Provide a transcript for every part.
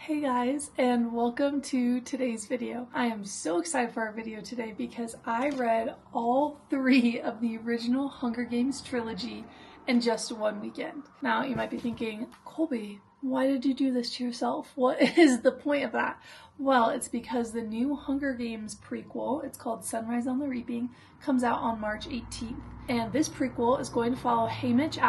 Hey guys, and welcome to today's video. I am so excited for our video today because I read all three of the original Hunger Games trilogy in just one weekend. Now you might be thinking, Colby, why did you do this to yourself? What is the point of that? Well, it's because the new Hunger Games prequel, it's called Sunrise on the Reaping, comes out on March 18th. And this prequel is going to follow Haymitch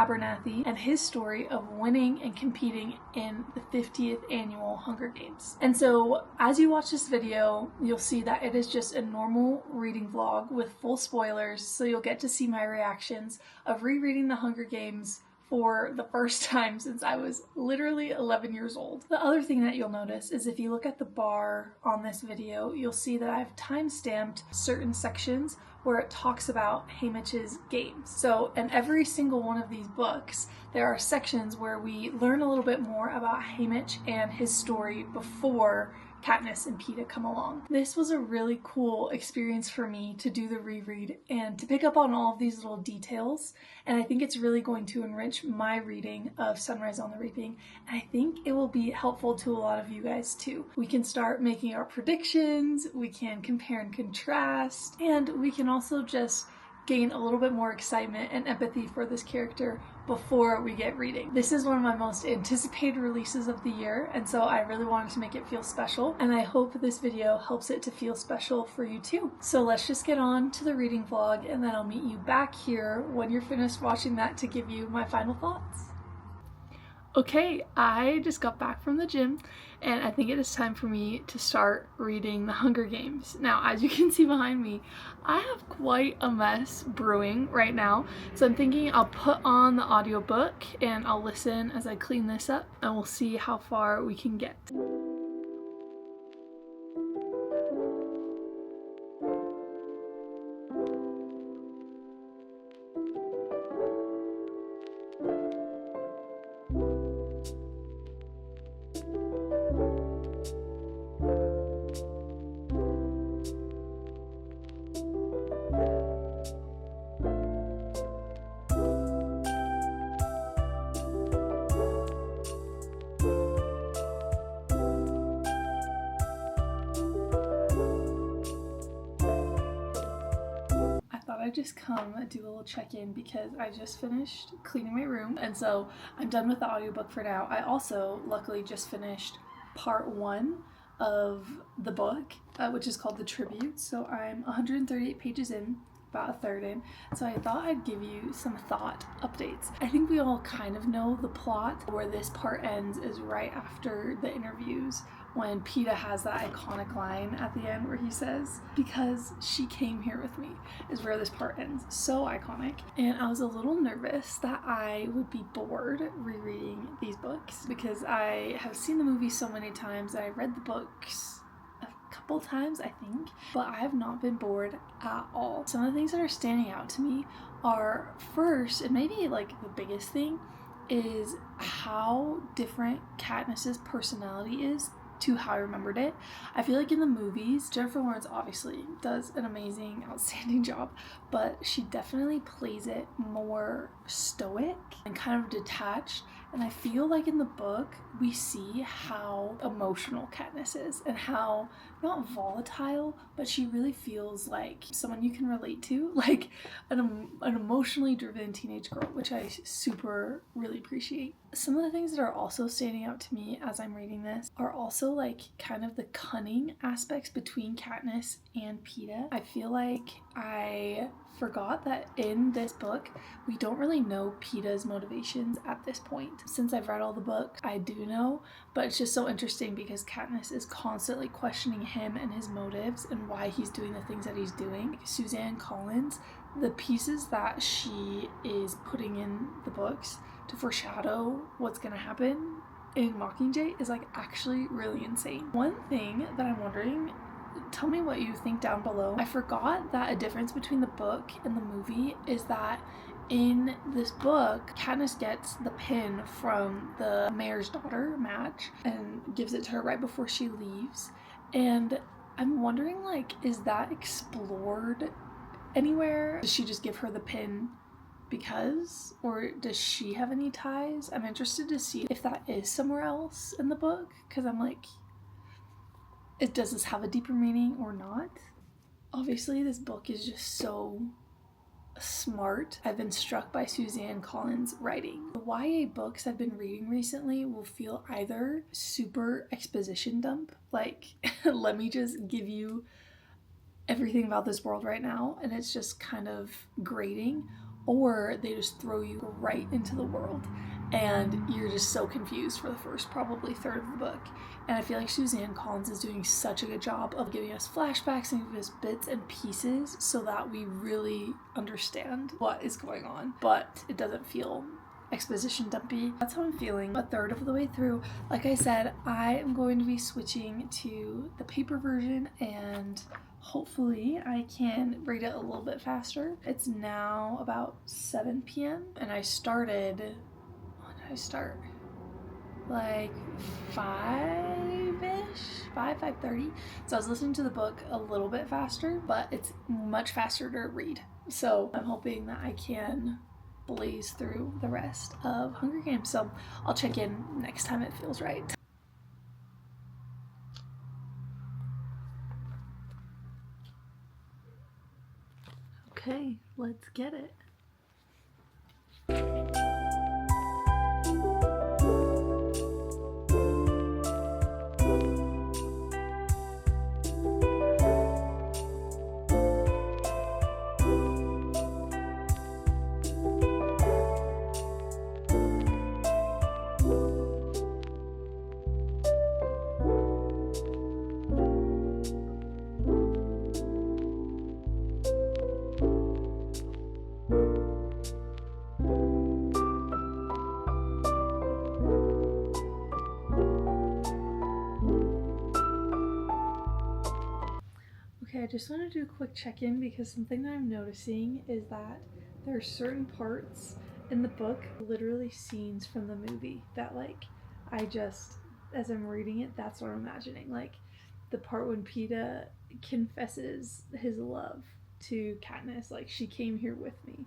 and his story of winning and competing in the 50th annual Hunger Games. And so as you watch this video, you'll see that it is just a normal reading vlog with full spoilers, so you'll get to see my reactions of rereading the Hunger Games for the first time since I was literally 11 years old. The other thing that you'll notice is if you look at the bar on this video, you'll see that I've time-stamped certain sections where it talks about Haymitch's games. So in every single one of these books, there are sections where we learn a little bit more about Haymitch and his story before Katniss and Peeta come along. This was a really cool experience for me to do the reread and to pick up on all of these little details, and I think it's really going to enrich my reading of Sunrise on the Reaping, and I think it will be helpful to a lot of you guys too. We can start making our predictions, we can compare and contrast, and we can also just gain a little bit more excitement and empathy for this character before we get reading. This is one of my most anticipated releases of the year, and so I really wanted to make it feel special, and I hope this video helps it to feel special for you too. So let's just get on to the reading vlog, and then I'll meet you back here when you're finished watching that to give you my final thoughts. Okay, I just got back from the gym and I think it is time for me to start reading the Hunger Games. Now, as you can see behind me, I have quite a mess brewing right now, so I'm thinking I'll put on the audiobook and I'll listen as I clean this up and we'll see how far we can get. I just come do a little check-in because I just finished cleaning my room, and so I'm done with the audiobook for now. I also luckily just finished part 1 of the book, which is called The Tribute, so I'm 138 pages in, about a third in, so I thought I'd give you some thought updates. I think we all kind of know the plot. Where this part ends is right after the interviews when Peeta has that iconic line at the end where he says, "Because she came here with me," is where this part ends. So iconic. And I was a little nervous that I would be bored rereading these books because I have seen the movie so many times. I read the books a couple times, I think, but I have not been bored at all. Some of the things that are standing out to me are, first, and maybe like the biggest thing, is how different Katniss's personality is to how I remembered it. I feel like in the movies, Jennifer Lawrence obviously does an amazing, outstanding job, but she definitely plays it more stoic and kind of detached. And I feel like in the book, we see how emotional Katniss is and how, not volatile, but she really feels like someone you can relate to, like an emotionally driven teenage girl, which I really appreciate. Some of the things that are also standing out to me as I'm reading this are also like kind of the cunning aspects between Katniss and Peeta. I feel like I forgot that in this book we don't really know Peeta's motivations at this point. Since I've read all the books, I do know, but it's just so interesting because Katniss is constantly questioning him and his motives and why he's doing the things that he's doing. Suzanne Collins, the pieces that she is putting in the books to foreshadow what's gonna happen in Mockingjay is like actually really insane. One thing that I'm wondering, tell me what you think down below. I forgot that a difference between the book and the movie is that in this book, Katniss gets the pin from the mayor's daughter, Madge, and gives it to her right before she leaves. And I'm wondering, like, is that explored anywhere? Does she just give her the pin because, or does she have any ties? I'm interested to see if that is somewhere else in the book, because I'm like, does this have a deeper meaning or not? Obviously, this book is just so smart. I've been struck by Suzanne Collins' writing. The YA books I've been reading recently will feel either super exposition dump, like let me just give you everything about this world right now and it's just kind of grating, or they just throw you right into the world and you're just so confused for the first probably third of the book. And I feel like Suzanne Collins is doing such a good job of giving us flashbacks and giving us bits and pieces so that we really understand what is going on, but it doesn't feel exposition dumpy. That's how I'm feeling a third of the way through. Like I said, I am going to be switching to the paper version and hopefully I can read it a little bit faster. It's now about 7 p.m. and I started, when did I start? Like 5-ish, 5:30. So I was listening to the book a little bit faster, but it's much faster to read. So I'm hoping that I can blaze through the rest of Hunger Games. So I'll check in next time it feels right. Okay, let's get it. Okay, I just want to do a quick check-in because something that I'm noticing is that there are certain parts in the book, literally scenes from the movie, that like I just, as I'm reading it, that's what I'm imagining. Like the part when Peeta confesses his love to Katniss, like she came here with me,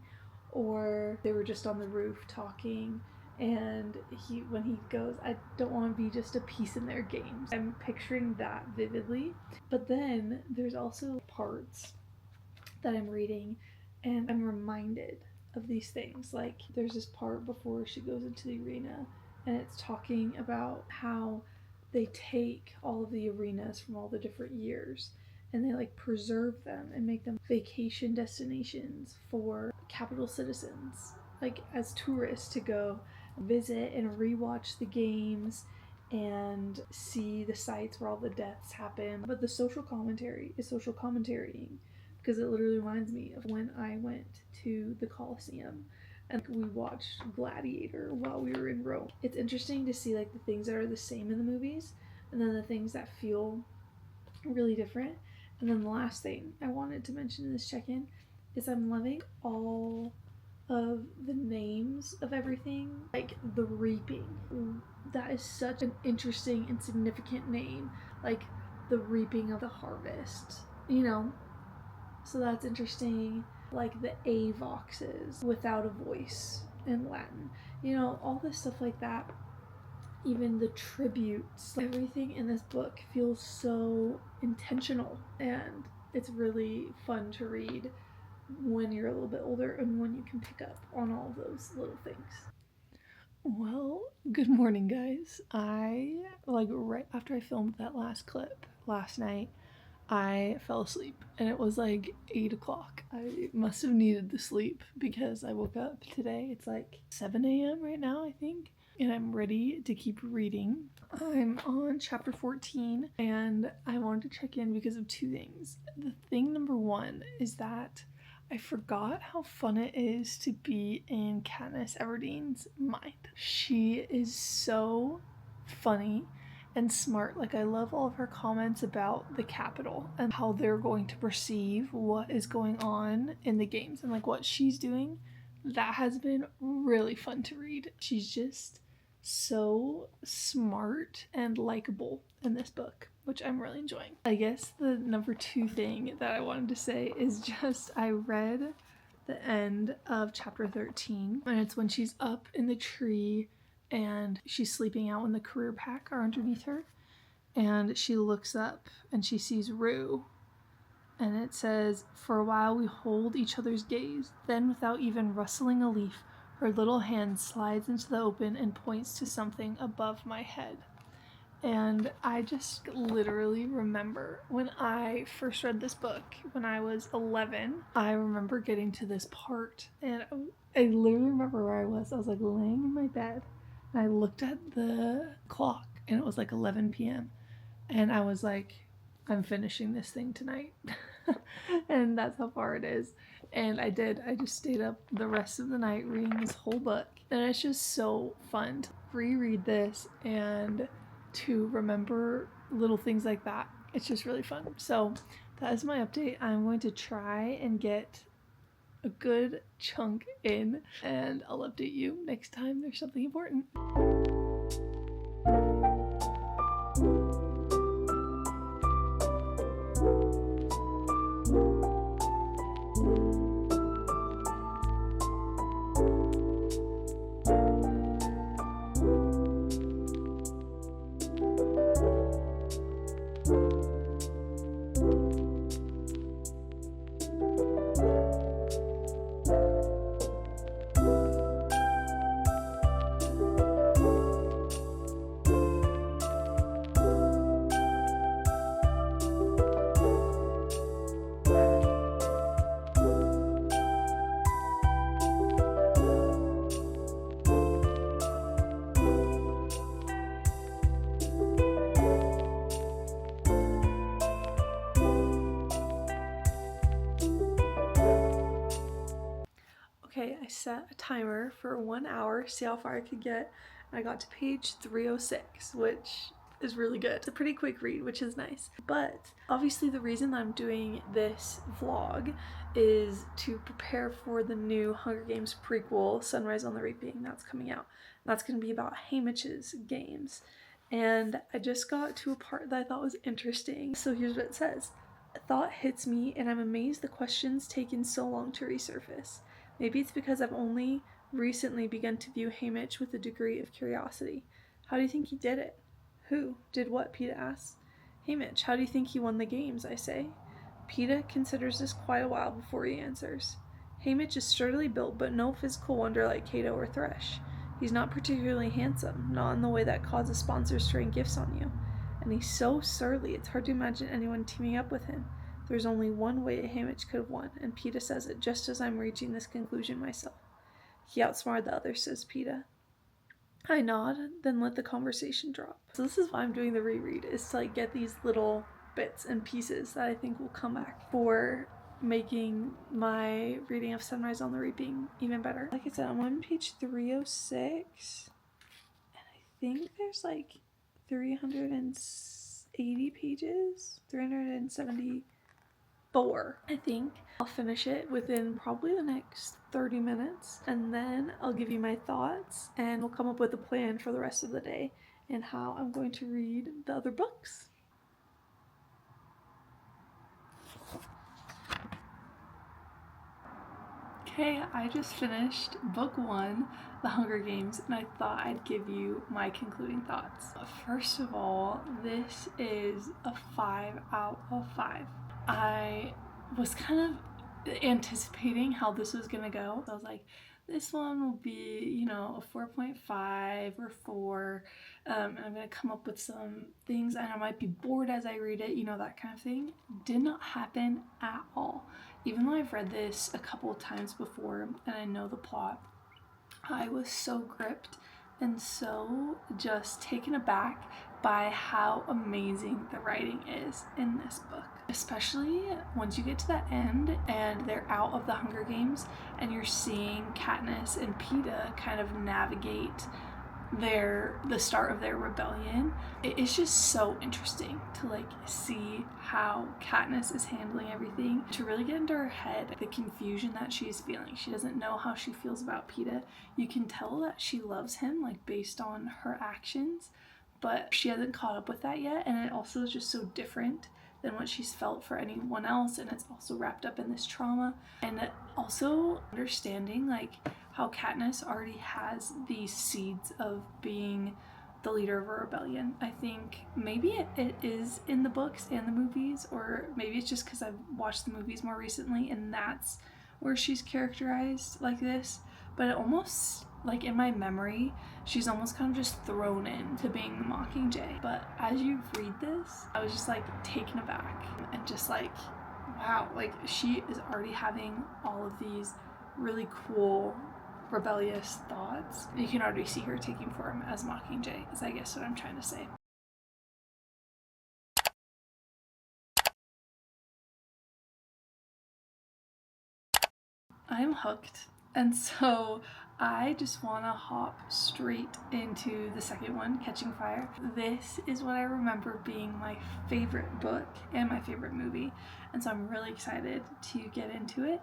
or they were just on the roof talking and when he goes, I don't want to be just a piece in their games. I'm picturing that vividly. But then there's also parts that I'm reading and I'm reminded of these things. Like there's this part before she goes into the arena and it's talking about how they take all of the arenas from all the different years and they like preserve them and make them vacation destinations for capital citizens, like as tourists to go visit and rewatch the games and see the sites where all the deaths happen. But the social commentary is social commentarying, because it literally reminds me of when I went to the Colosseum and we watched Gladiator while we were in Rome. It's interesting to see like the things that are the same in the movies and then the things that feel really different. And then the last thing I wanted to mention in this check-in is I'm loving all of the names of everything. Like the reaping, that is such an interesting and significant name, like the reaping of the harvest, you know, so that's interesting. Like the avoxes, without a voice in Latin, you know, all this stuff like that. Even the tributes, everything in this book feels so intentional and it's really fun to read when you're a little bit older and when you can pick up on all those little things. Well, good morning, guys. Right after I filmed that last clip last night, I fell asleep and it was like 8 o'clock. I must have needed the sleep because I woke up today. It's like 7 a.m. right now, I think, and I'm ready to keep reading. I'm on chapter 14 and I wanted to check in because of two things. The thing number one is that I forgot how fun it is to be in Katniss Everdeen's mind. She is so funny and smart. Like I love all of her comments about the Capitol and how they're going to perceive what is going on in the games and like what she's doing. That has been really fun to read. She's just so smart and likable in this book, which I'm really enjoying. I guess the number two thing that I wanted to say is just I read the end of chapter 13, and it's when she's up in the tree and she's sleeping out when the career pack are underneath her, and she looks up and she sees Rue, and it says, "For a while we hold each other's gaze, then without even rustling a leaf, her little hand slides into the open and points to something above my head." And I just literally remember when I first read this book when I was 11, I remember getting to this part, and I literally remember where I was. I was like laying in my bed, and I looked at the clock, and it was like 11 p.m. And I was like, I'm finishing this thing tonight. And that's how far it is. And I did. I just stayed up the rest of the night reading this whole book. And it's just so fun to reread this and to remember little things like that. It's just really fun. So that is my update. I'm going to try and get a good chunk in, and I'll update you next time there's something important. Okay, I set a timer for 1 hour, see how far I could get. I got to page 306, which is really good. It's a pretty quick read, which is nice. But obviously the reason I'm doing this vlog is to prepare for the new Hunger Games prequel, Sunrise on the Reaping, that's coming out. That's going to be about Haymitch's games. And I just got to a part that I thought was interesting. So here's what it says. "A thought hits me and I'm amazed the question's taken so long to resurface. Maybe it's because I've only recently begun to view Haymitch with a degree of curiosity. How do you think he did it?" "Who? Did what?" Peeta asks. "Haymitch. How do you think he won the games?" I say. Peeta considers this quite a while before he answers. "Haymitch is sturdily built, but no physical wonder like Cato or Thresh. He's not particularly handsome, not in the way that causes sponsors to rain gifts on you. And he's so surly, it's hard to imagine anyone teaming up with him. There's only one way Haymitch could have won, and Peeta says it just as I'm reaching this conclusion myself. He outsmarted the others," says Peeta. I nod, then let the conversation drop. So this is why I'm doing the reread, is to like get these little bits and pieces that I think will come back for making my reading of Sunrise on the Reaping even better. Like I said, I'm on page 306, and I think there's like 380 pages, 374, I think. I'll finish it within probably the next 30 minutes, and then I'll give you my thoughts, and we'll come up with a plan for the rest of the day and how I'm going to read the other books. Okay, I just finished book 1, The Hunger Games, and I thought I'd give you my concluding thoughts. First of all, this is a 5 out of 5. I was kind of anticipating how this was gonna go. I was like, this one will be, you know, a 4.5 or 4, and I'm gonna come up with some things, and I might be bored as I read it, you know, that kind of thing. Did not happen at all. Even though I've read this a couple of times before and I know the plot, I was so gripped and so just taken aback by how amazing the writing is in this book. Especially once you get to that end and they're out of the Hunger Games and you're seeing Katniss and Peeta kind of navigate the start of their rebellion. It is just so interesting to like see how Katniss is handling everything, to really get into her head, the confusion that she's feeling. She doesn't know how she feels about Peeta. You can tell that she loves him, like based on her actions, but she hasn't caught up with that yet. And it also is just so different than what she's felt for anyone else, and it's also wrapped up in this trauma. And also understanding like how Katniss already has these seeds of being the leader of a rebellion. I think maybe it is in the books and the movies, or maybe it's just because I've watched the movies more recently and that's where she's characterized like this. But it almost, like in my memory, she's almost kind of just thrown into being the Mockingjay. But as you read this, I was just like taken aback and just like, wow, like she is already having all of these really cool rebellious thoughts. You can already see her taking form as Mockingjay, is I guess what I'm trying to say. I'm hooked, and so I just want to hop straight into the second one, Catching Fire. This is what I remember being my favorite book and my favorite movie, and so I'm really excited to get into it.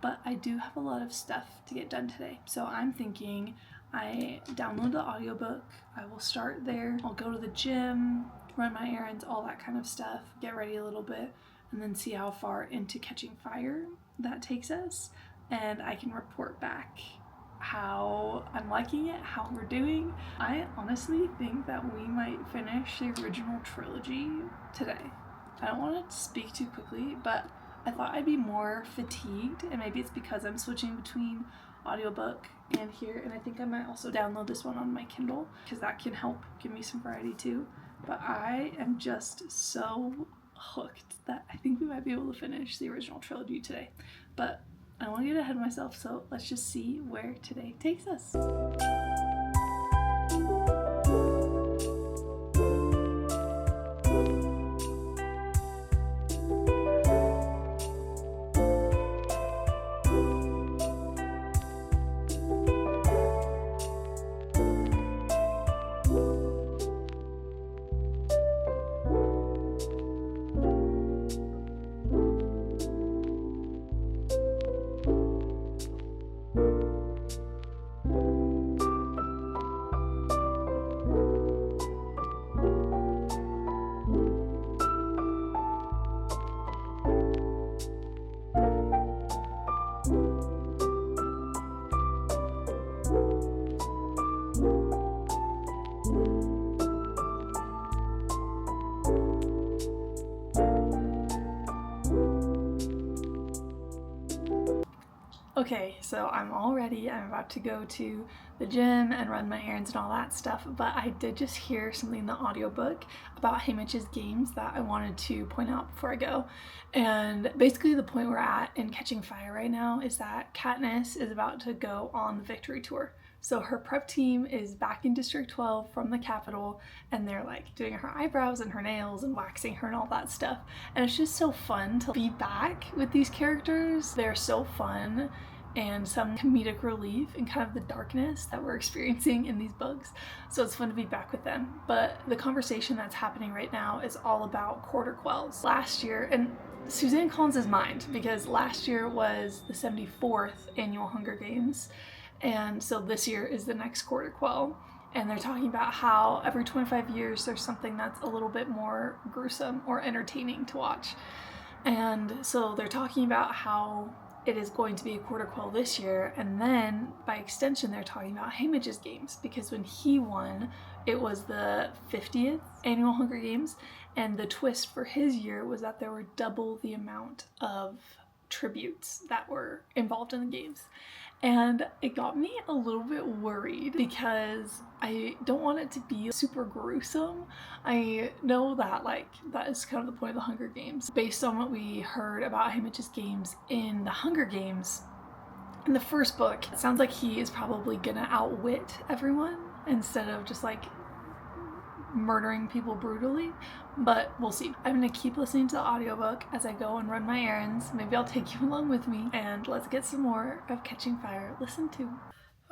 But I do have a lot of stuff to get done today. So I'm thinking I download the audiobook, I will start there, I'll go to the gym, run my errands, all that kind of stuff, get ready a little bit, and then see how far into Catching Fire that takes us. And I can report back how I'm liking it, how we're doing. I honestly think that we might finish the original trilogy today. I don't want to speak too quickly, but I thought I'd be more fatigued, and maybe it's because I'm switching between audiobook and here, and I think I might also download this one on my Kindle because that can help give me some variety too. But I am just so hooked that I think we might be able to finish the original trilogy today. But I don't want to get ahead of myself, so let's just see where today takes us. Okay, so I'm all ready. I'm about to go to the gym and run my errands and all that stuff, but I did just hear something in the audiobook about Haymitch's games that I wanted to point out before I go. And basically the point we're at in Catching Fire right now is that Katniss is about to go on the victory tour. So her prep team is back in District 12 from the Capitol, and they're like doing her eyebrows and her nails and waxing her and all that stuff. And it's just so fun to be back with these characters. They're so fun and some comedic relief in kind of the darkness that we're experiencing in these books. So it's fun to be back with them. But the conversation that's happening right now is all about quarter quells. Last year, and Suzanne Collins's mind, because last year was the 74th annual Hunger Games, and so this year is the next quarter quell. And they're talking about how every 25 years there's something that's a little bit more gruesome or entertaining to watch. And so they're talking about how it is going to be a quarter quell this year, and then by extension they're talking about Haymitch's games, because when he won it was the 50th annual Hunger Games, and the twist for his year was that there were double the amount of tributes that were involved in the games. And it got me a little bit worried because I don't want it to be super gruesome. I know that that is kind of the point of the Hunger Games. Based on what we heard about Haymitch's games in the Hunger Games, in the first book, it sounds like he is probably gonna outwit everyone instead of just like murdering people brutally, but we'll see. I'm gonna keep listening to the audiobook as I go and run my errands. Maybe I'll take you along with me, and let's get some more of Catching Fire listened to.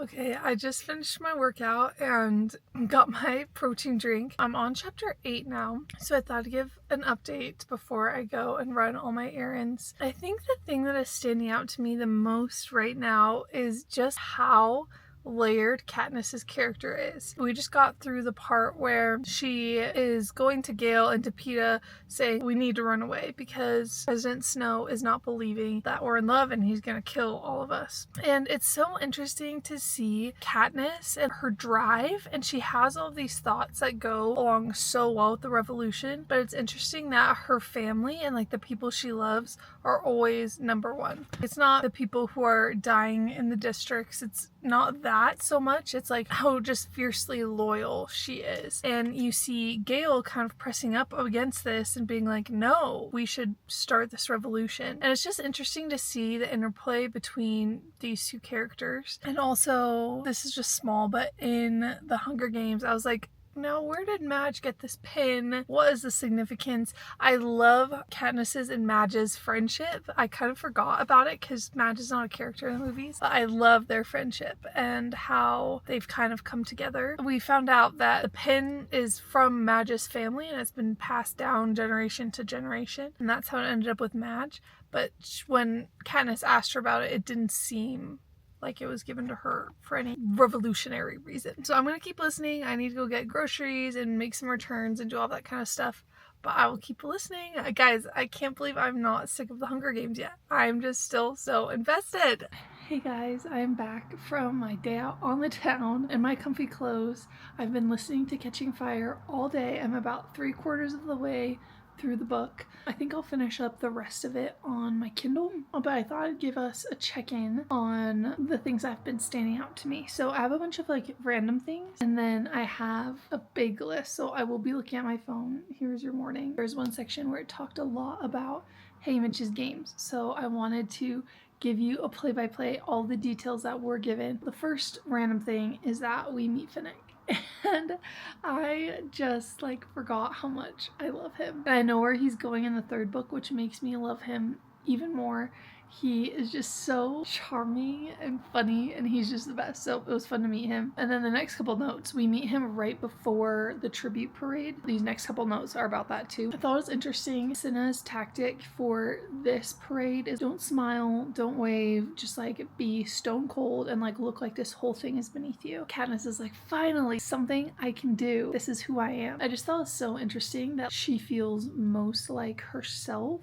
Okay, I just finished my workout and got my protein drink. I'm on chapter 8 now, so I thought I'd give an update before I go and run all my errands. I think the thing that is standing out to me the most right now is just how layered Katniss's character is. We just got through the part where she is going to Gale and to Peeta saying we need to run away because President Snow is not believing that we're in love and he's gonna kill all of us. And it's so interesting to see Katniss and her drive, and she has all these thoughts that go along so well with the revolution, but it's interesting that her family and like the people she loves are always number one. It's not the people who are dying in the districts, it's not that so much, it's like how just fiercely loyal she is. And you see Gale kind of pressing up against this and being like, no, we should start this revolution. And it's just interesting to see the interplay between these two characters. And also, this is just small, but in the Hunger Games, I was like, now, where did Madge get this pin? What is the significance? I love Katniss's and Madge's friendship. I kind of forgot about it because Madge is not a character in the movies. But I love their friendship and how they've kind of come together. We found out that the pin is from Madge's family and it's been passed down generation to generation. And that's how it ended up with Madge. But when Katniss asked her about it, it didn't seem like it was given to her for any revolutionary reason. So I'm gonna keep listening. I need to go get groceries and make some returns and do all that kind of stuff. But I will keep listening. Guys, I can't believe I'm not sick of the Hunger Games yet. I'm just still so invested. Hey guys, I am back from my day out on the town in my comfy clothes. I've been listening to Catching Fire all day. I'm about 3/4 of the way through the book. I think I'll finish up the rest of it on my Kindle, but I thought I'd give us a check-in on the things that have been standing out to me. So I have a bunch of like random things, and then I have a big list. So I will be looking at my phone. Here's your warning. There's one section where it talked a lot about Haymitch's games. So I wanted to give you a play-by-play, all the details that were given. The first random thing is that we meet Finnick. And I just like forgot how much I love him. And I know where he's going in the third book, which makes me love him even more. He is just so charming and funny, and he's just the best. So it was fun to meet him. And then the next couple notes, we meet him right before the tribute parade. These next couple notes are about that too. I thought it was interesting. Cinna's tactic for this parade is don't smile, don't wave, just like be stone cold and like look like this whole thing is beneath you. Katniss is like, finally, something I can do. This is who I am. I just thought it was so interesting that she feels most like herself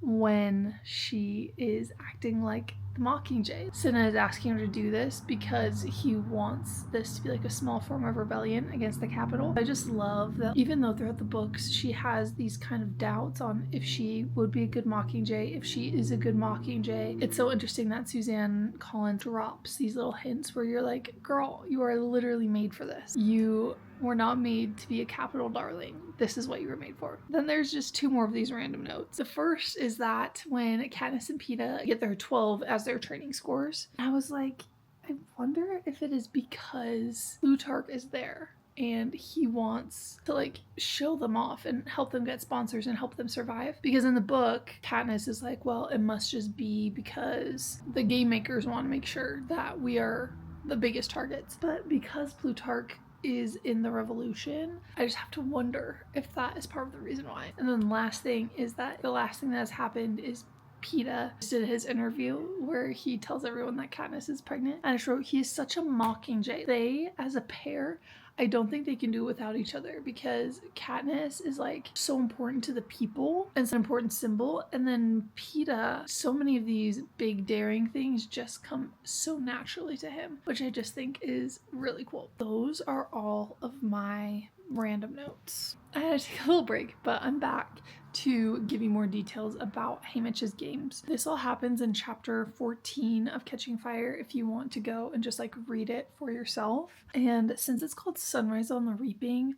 when she is acting like the Mockingjay. Cinna is asking her to do this because he wants this to be like a small form of rebellion against the Capitol. I just love that even though throughout the books she has these kind of doubts on if she would be a good Mockingjay, if she is a good Mockingjay. It's so interesting that Suzanne Collins drops these little hints where you're like, girl, you are literally made for this. You were not made to be a Capitol darling. This is what you were made for. Then there's just two more of these random notes. The first is that when Katniss and Peeta get their 12 as their training scores, I was like, I wonder if it is because Plutarch is there and he wants to like show them off and help them get sponsors and help them survive. Because in the book, Katniss is like, well, it must just be because the game makers want to make sure that we are the biggest targets. But because Plutarch is in the revolution, I just have to wonder if that is part of the reason why. And then the last thing is that the last thing that has happened is Peeta did his interview where he tells everyone that Katniss is pregnant. And I just wrote, he is such a Mockingjay. They, as a pair, I don't think they can do it without each other because Katniss is like so important to the people and it's an important symbol. And then Peeta, so many of these big daring things just come so naturally to him, which I just think is really cool. Those are all of my random notes. I had to take a little break, but I'm back to give you more details about Haymitch's games. This all happens in chapter 14 of Catching Fire if you want to go and just like read it for yourself. And since it's called Sunrise on the Reaping,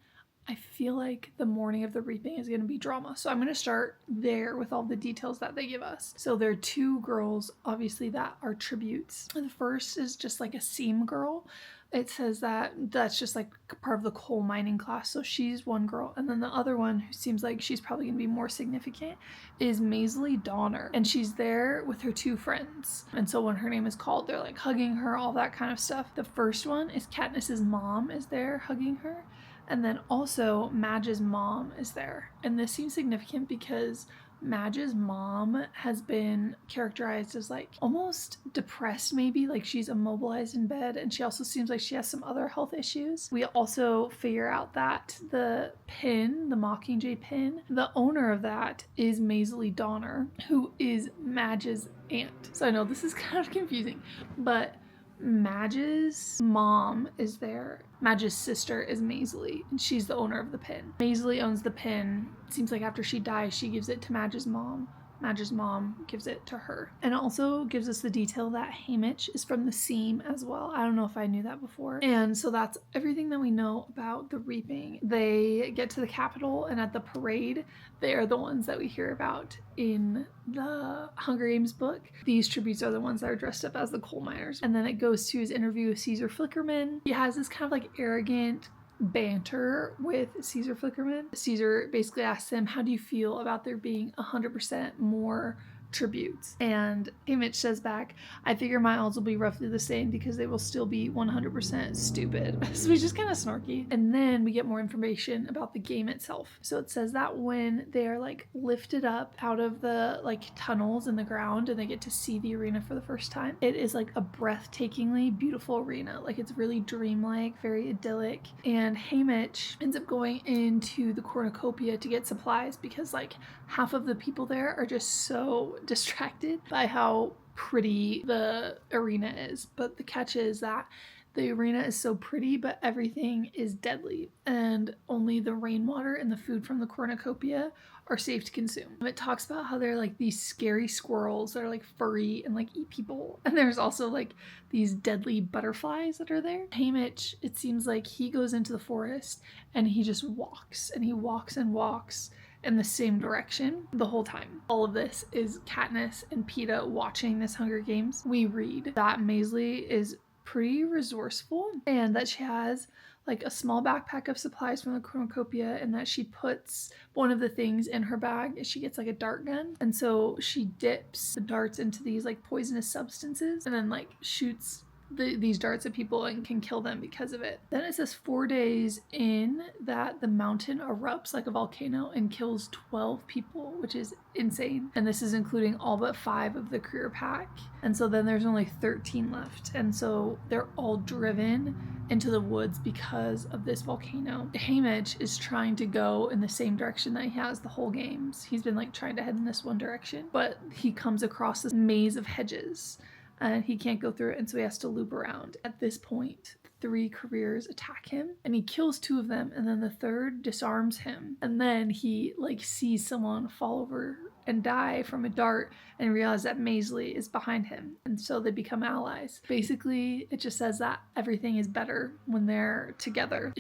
I feel like the morning of the reaping is going to be drama. So I'm going to start there with all the details that they give us. So there are two girls, obviously, that are tributes. The first is just like a seam girl. It says that that's just like part of the coal mining class. So she's one girl. And then the other one, who seems like she's probably going to be more significant, is Maisley Donner. And she's there with her two friends. And so when her name is called, they're like hugging her, all that kind of stuff. The first one is Katniss's mom is there hugging her. And then also Madge's mom is there. And this seems significant because Madge's mom has been characterized as like almost depressed, maybe, like she's immobilized in bed, and she also seems like she has some other health issues. We also figure out that the pin, the Mockingjay pin, the owner of that is Maisley Donner, who is Madge's aunt. So I know this is kind of confusing, but Madge's mom is there. Madge's sister is Maisley, and she's the owner of the pin. Maisley owns the pin. It seems like after she dies, she gives it to Madge's mom. Madge's mom gives it to her. And it also gives us the detail that Haymitch is from the seam as well. I don't know if I knew that before. And so that's everything that we know about the reaping. They get to the Capitol, and at the parade, they are the ones that we hear about in the Hunger Games book. These tributes are the ones that are dressed up as the coal miners. And then it goes to his interview with Caesar Flickerman. He has this kind of like arrogant banter with Caesar Flickerman. Caesar basically asks him, how do you feel about there being 100% more tributes? And Haymitch says back, I figure my odds will be roughly the same because they will still be 100% stupid. So he's just kind of snarky. And then we get more information about the game itself. So it says that when they are like lifted up out of the like tunnels in the ground and they get to see the arena for the first time, it is like a breathtakingly beautiful arena. Like it's really dreamlike, very idyllic. And Haymitch ends up going into the cornucopia to get supplies because like half of the people there are just so distracted by how pretty the arena is. But the catch is that the arena is so pretty, but everything is deadly, and only the rainwater and the food from the cornucopia are safe to consume. It talks about how they're like these scary squirrels that are like furry and like eat people. And there's also like these deadly butterflies that are there. Haymitch, it seems like he goes into the forest and he just walks and he walks and walks in the same direction the whole time. All of this is Katniss and Peeta watching this Hunger Games. We read that Maisley is pretty resourceful and that she has like a small backpack of supplies from the cornucopia, and that she puts one of the things in her bag. She gets like a dart gun, and so she dips the darts into these like poisonous substances and then like shoots these darts at people and can kill them because of it. Then it says 4 days in that the mountain erupts like a volcano and kills 12 people, which is insane. And this is including all but 5 of the career pack. And so then there's only 13 left. And so they're all driven into the woods because of this volcano. Haymitch is trying to go in the same direction that he has the whole games. He's been like trying to head in this one direction, but he comes across this maze of hedges and he can't go through it, and so he has to loop around. At this point, 3 careers attack him and he kills 2 of them, and then the third disarms him, and then he like sees someone fall over and die from a dart and realize that Maisley is behind him, and so they become allies. Basically, it just says that everything is better when they're together.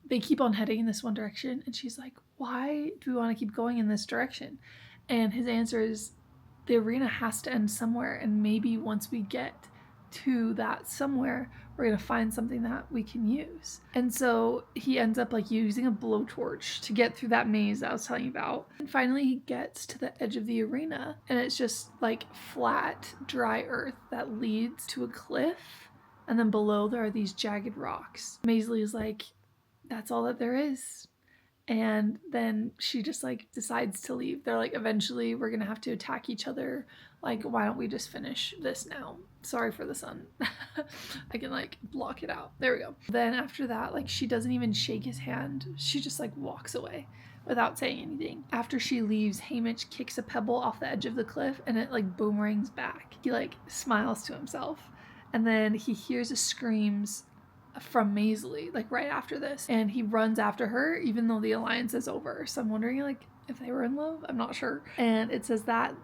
They keep on heading in this one direction, and she's like, why do we want to keep going in this direction? And his answer is, the arena has to end somewhere, and maybe once we get to that somewhere, we're gonna find something that we can use. And so he ends up like using a blowtorch to get through that maze that I was telling you about. And finally he gets to the edge of the arena, and it's just like flat, dry earth that leads to a cliff, and then below there are these jagged rocks. Maisley is like, that's all that there is. And then she just like decides to leave. They're like, eventually we're gonna have to attack each other. Like, why don't we just finish this now? Sorry for the sun. I can like block it out. There we go. Then after that, like she doesn't even shake his hand. She just like walks away without saying anything. After she leaves, Haymitch kicks a pebble off the edge of the cliff and it like boomerangs back. He like smiles to himself, and then he hears the screams from Maisley like right after this, and he runs after her even though the alliance is over. So I'm wondering like if they were in love. I'm not sure. And it says that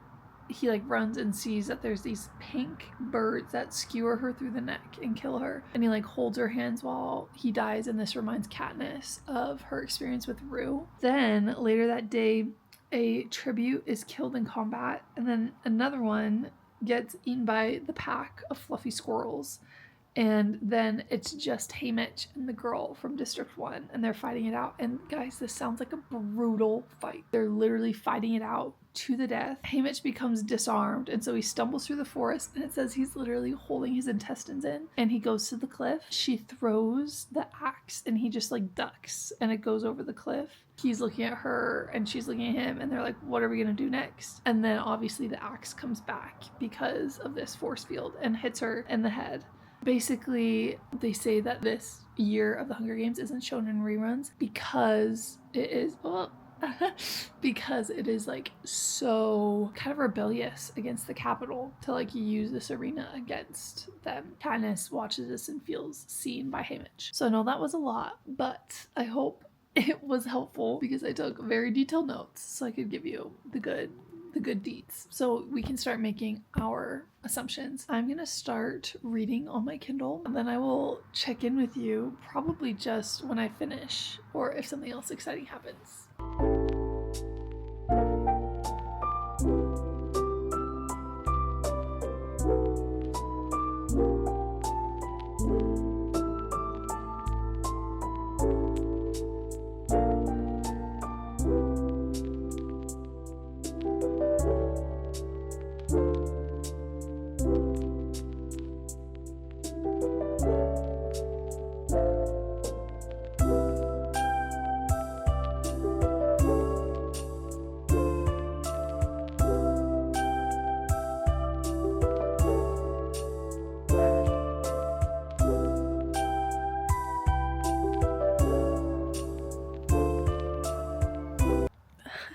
he like runs and sees that there's these pink birds that skewer her through the neck and kill her, and he like holds her hands while he dies, and this reminds Katniss of her experience with Rue. Then later that day, a tribute is killed in combat, and then another one gets eaten by the pack of fluffy squirrels. And then it's just Haymitch and the girl from District 1, and they're fighting it out. And guys, this sounds like a brutal fight. They're literally fighting it out to the death. Haymitch becomes disarmed, and so he stumbles through the forest, and it says he's literally holding his intestines in, and he goes to the cliff. She throws the axe, and he just like ducks, and it goes over the cliff. He's looking at her, and she's looking at him, and they're like, what are we gonna do next? And then obviously the axe comes back because of this force field and hits her in the head. Basically, they say that this year of the Hunger Games isn't shown in reruns because it is because it is like so kind of rebellious against the Capitol to like use this arena against them. Katniss watches this and feels seen by Haymitch. So I know that was a lot, but I hope it was helpful because I took very detailed notes so I could give you the good deets so we can start making our assumptions. I'm gonna start reading on my Kindle, and then I will check in with you probably just when I finish or if something else exciting happens.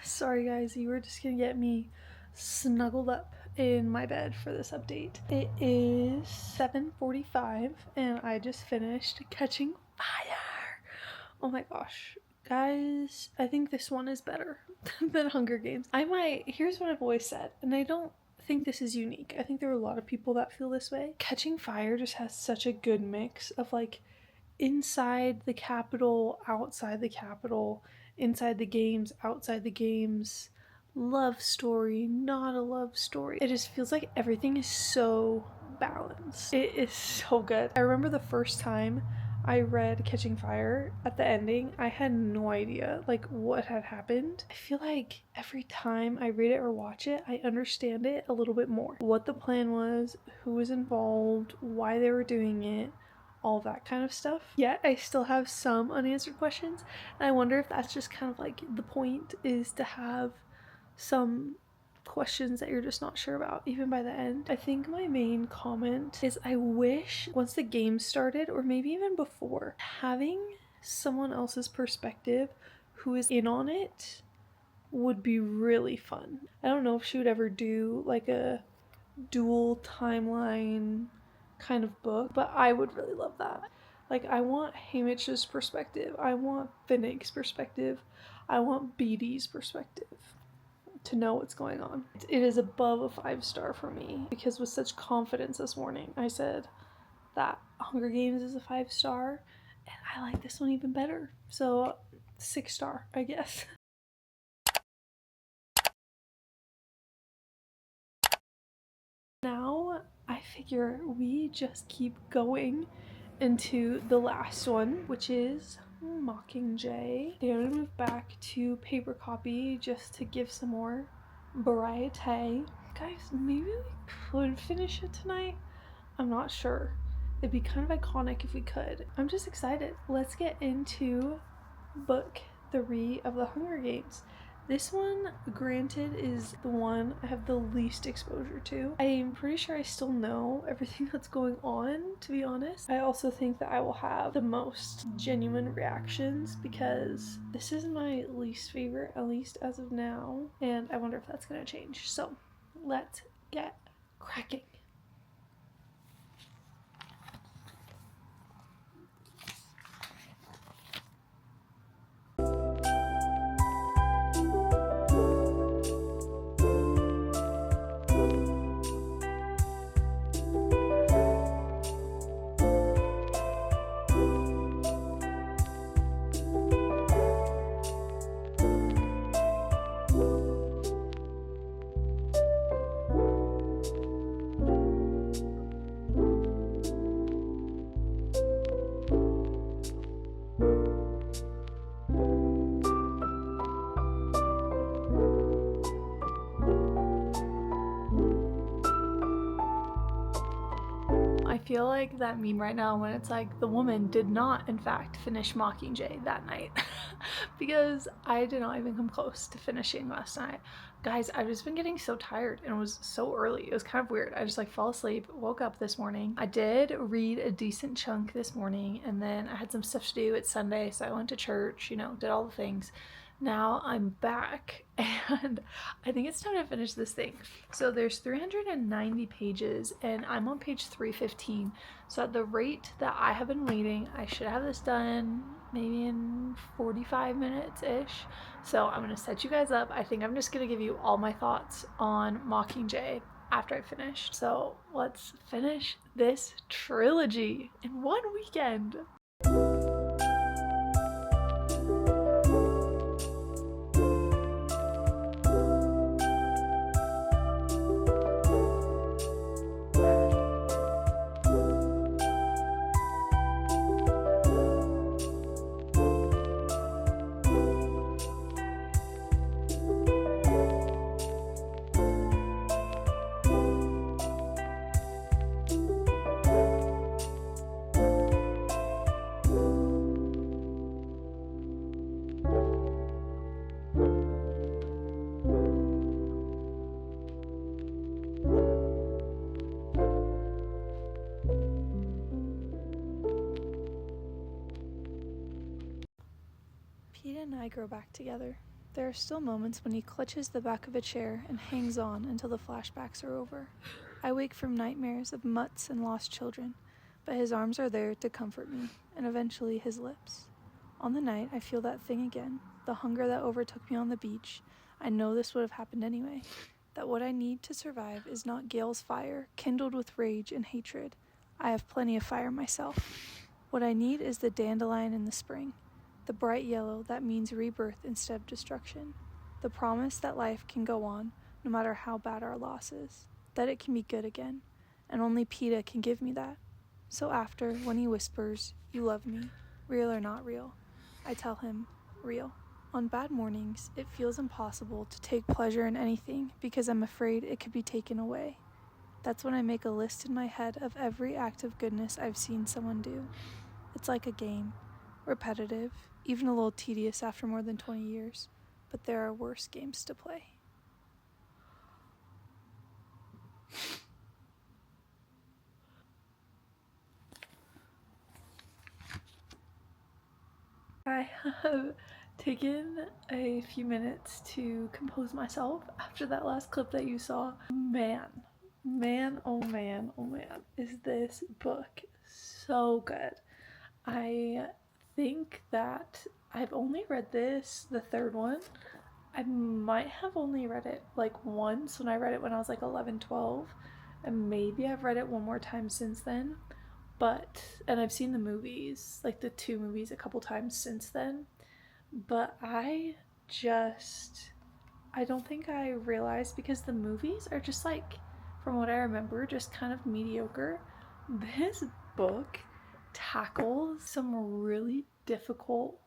Sorry guys, you were just gonna get me snuggled up in my bed for this update. It is 7:45 and I just finished Catching Fire. Oh my gosh. Guys, I think this one is better than Hunger Games. Here's what I've always said, and I don't think this is unique. I think there are a lot of people that feel this way. Catching Fire just has such a good mix of like inside the Capitol, outside the Capitol, inside the games, outside the games, love story, not a love story. It just feels like everything is so balanced. It is so good. I remember the first time I read Catching Fire, at the ending, I had no idea like what had happened. I feel like every time I read it or watch it, I understand it a little bit more. What the plan was, who was involved, why they were doing it, all that kind of stuff. Yet I still have some unanswered questions, and I wonder if that's just kind of like the point, is to have some questions that you're just not sure about even by the end. I think my main comment is I wish once the game started, or maybe even before, having someone else's perspective who is in on it would be really fun. I don't know if she would ever do like a dual timeline kind of book, but I would really love that. Like, I want Haymitch's perspective, I want Finnick's perspective, I want Beatty's perspective to know what's going on. It is above a 5-star for me because with such confidence this morning I said that Hunger Games is a 5-star, and I like this one even better, so 6-star I guess. Now I figure we just keep going into the last one, which is Mockingjay. I'm gonna move back to paper copy just to give some more variety. Guys, maybe we could finish it tonight. I'm not sure. It'd be kind of iconic if we could. I'm just excited. Let's get into book 3 of the Hunger Games. This one, granted, is the one I have the least exposure to. I'm pretty sure I still know everything that's going on, to be honest. I also think that I will have the most genuine reactions because this is my least favorite, at least as of now, and I wonder if that's gonna change. So, let's get cracking. feel like that meme right now when it's like the woman did not in fact finish Mockingjay that night because I did not even come close to finishing last night. Guys, I've just been getting so tired and it was so early. It was kind of weird. I just like fell asleep, woke up this morning. I did read a decent chunk this morning and then I had some stuff to do. It's Sunday, so I went to church, you know, did all the things. Now I'm back and I think it's time to finish this thing. So there's 390 pages and I'm on page 315. So at the rate that I have been reading, I should have this done maybe in 45 minutes-ish. So I'm gonna set you guys up. I think I'm just gonna give you all my thoughts on Mockingjay after I finish. So let's finish this trilogy in one weekend. Pete and I grow back together. There are still moments when he clutches the back of a chair and hangs on until the flashbacks are over. I wake from nightmares of mutts and lost children, but his arms are there to comfort me, and eventually his lips. On the night, I feel that thing again, the hunger that overtook me on the beach. I know this would have happened anyway, that what I need to survive is not Gale's fire, kindled with rage and hatred. I have plenty of fire myself. What I need is the dandelion in the spring. The bright yellow that means rebirth instead of destruction. The promise that life can go on, no matter how bad our losses. That it can be good again. And only PETA can give me that. So after, when he whispers, "You love me, real or not real," I tell him, real. On bad mornings, it feels impossible to take pleasure in anything because I'm afraid it could be taken away. That's when I make a list in my head of every act of goodness I've seen someone do. It's like a game. Repetitive, even a little tedious after more than 20 years, but there are worse games to play. I have taken a few minutes to compose myself after that last clip that you saw. Man, oh man, is this book so good. I think that I've only read this, the third one. I might have only read it like once when I read it when I was like 11, 12, and maybe I've read it one more time since then. And I've seen the movies, like the 2 movies, a couple times since then. But I don't think I realized because the movies are just like, from what I remember, just kind of mediocre. This book tackles some really difficult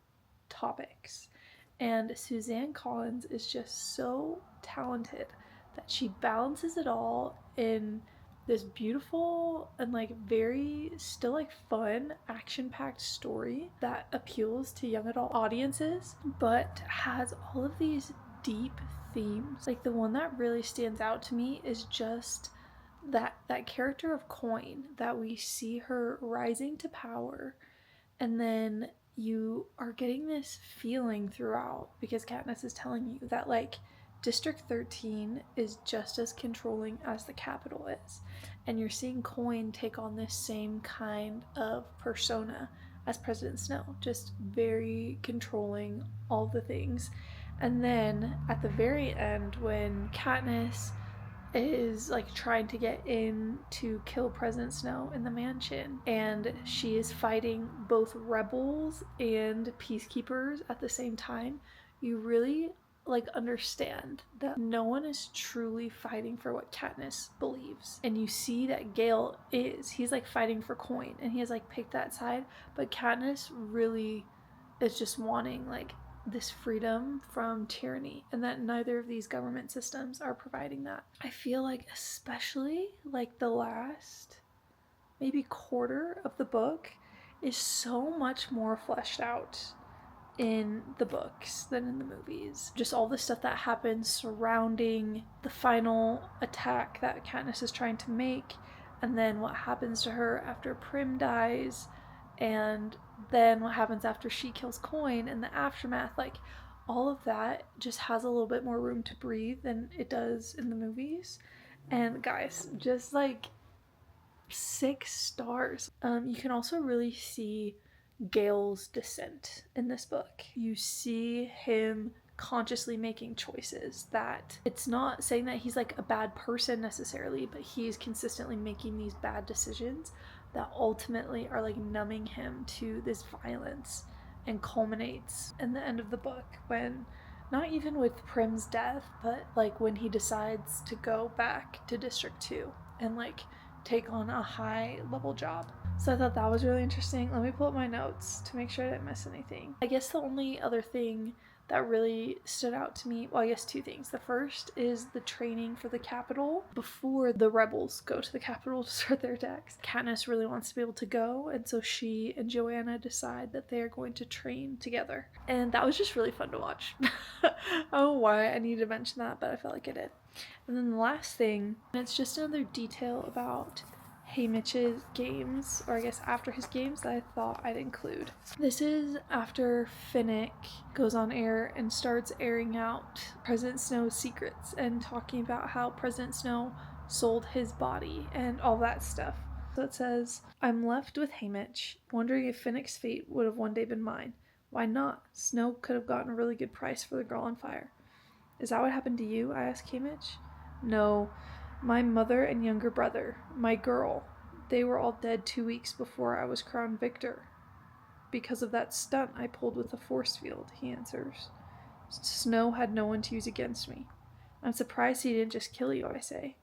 topics, and Suzanne Collins is just so talented that she balances it all in this beautiful and like very still like fun action-packed story that appeals to young adult audiences but has all of these deep themes. Like the one that really stands out to me is just that character of Coin, that we see her rising to power, and then you are getting this feeling throughout because Katniss is telling you that like District 13 is just as controlling as the Capitol is, and you're seeing Coin take on this same kind of persona as President Snow, just very controlling, all the things. And then at the very end, when Katniss is like trying to get in to kill President Snow in the mansion, and she is fighting both rebels and peacekeepers at the same time, you really like understand that no one is truly fighting for what Katniss believes. And you see that Gale he's like fighting for Coin and he has like picked that side, but Katniss really is just wanting like this freedom from tyranny, and that neither of these government systems are providing that. I feel like especially like the last maybe quarter of the book is so much more fleshed out in the books than in the movies. Just all the stuff that happens surrounding the final attack that Katniss is trying to make, and then what happens to her after Prim dies, and then what happens after she kills Coin and the aftermath. Like, all of that just has a little bit more room to breathe than it does in the movies. And guys, just like 6 stars. You can also really see Gale's descent in this book. You see him consciously making choices that it's not saying that he's like a bad person necessarily, but he's consistently making these bad decisions that ultimately are like numbing him to this violence, and culminates in the end of the book when, not even with Prim's death, but like when he decides to go back to District 2 and like take on a high level job. So I thought that was really interesting. Let me pull up my notes to make sure I didn't miss anything. I guess the only other thing that really stood out to me, well, I guess 2 things. The first is the training for the Capitol before the rebels go to the Capitol to start their attacks. Katniss really wants to be able to go, and so she and Joanna decide that they are going to train together. And that was just really fun to watch. I don't know why I needed to mention that, but I felt like I did. And then the last thing, and it's just another detail about Haymitch's games, or I guess after his games, that I thought I'd include. This is after Finnick goes on air and starts airing out President Snow's secrets and talking about how President Snow sold his body and all that stuff. So it says, "I'm left with Haymitch, wondering if Finnick's fate would have one day been mine. Why not? Snow could have gotten a really good price for the girl on fire." "Is that what happened to you?" I asked Haymitch. "No. My mother and younger brother, my girl, they were all dead 2 weeks before I was crowned victor. Because of that stunt I pulled with a force field," he answers. "Snow had no one to use against me." "I'm surprised he didn't just kill you," I say.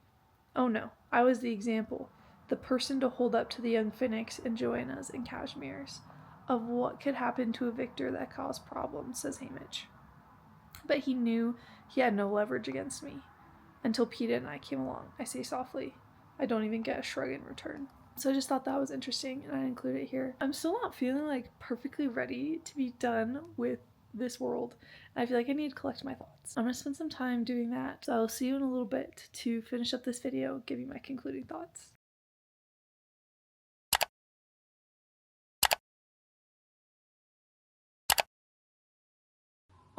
"Oh no, I was the example, the person to hold up to the young Finnicks and Joannas and Cashmere's, of what could happen to a victor that caused problems," says Haymitch. "But he knew he had no leverage against me. Until Peeta and I came along," I say softly. I don't even get a shrug in return. So I just thought that was interesting, and I include it here. I'm still not feeling like perfectly ready to be done with this world, and I feel like I need to collect my thoughts. I'm gonna spend some time doing that, so I'll see you in a little bit to finish up this video, give you my concluding thoughts.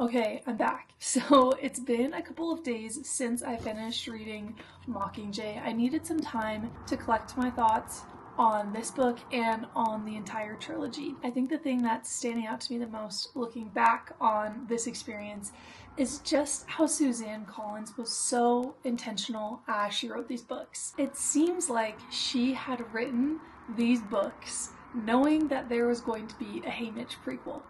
Okay, I'm back. So it's been a couple of days since I finished reading Mockingjay. I needed some time to collect my thoughts on this book and on the entire trilogy. I think the thing that's standing out to me the most looking back on this experience is just how Suzanne Collins was so intentional as she wrote these books. It seems like she had written these books knowing that there was going to be a Haymitch prequel.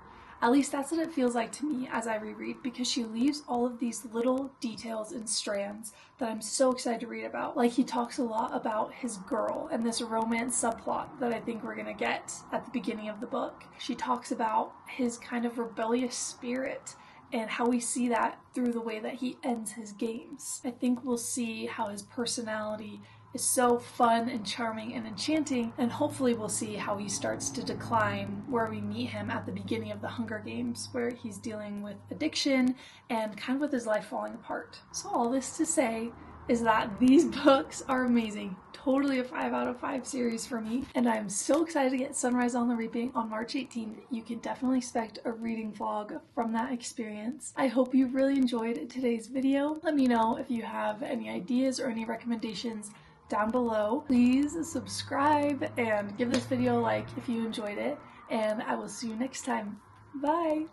At least that's what it feels like to me as I reread, because she leaves all of these little details and strands that I'm so excited to read about. Like, he talks a lot about his girl and this romance subplot that I think we're gonna get at the beginning of the book. She talks about his kind of rebellious spirit and how we see that through the way that he ends his games. I think we'll see how his personality is so fun and charming and enchanting, and hopefully we'll see how he starts to decline where we meet him at the beginning of the Hunger Games, where he's dealing with addiction and kind of with his life falling apart. So all this to say is that these books are amazing. Totally a 5 out of 5 series for me, and I'm so excited to get Sunrise on the Reaping on March 18th. You can definitely expect a reading vlog from that experience. I hope you really enjoyed today's video. Let me know if you have any ideas or any recommendations down below. Please subscribe and give this video a like if you enjoyed it, and I will see you next time. Bye!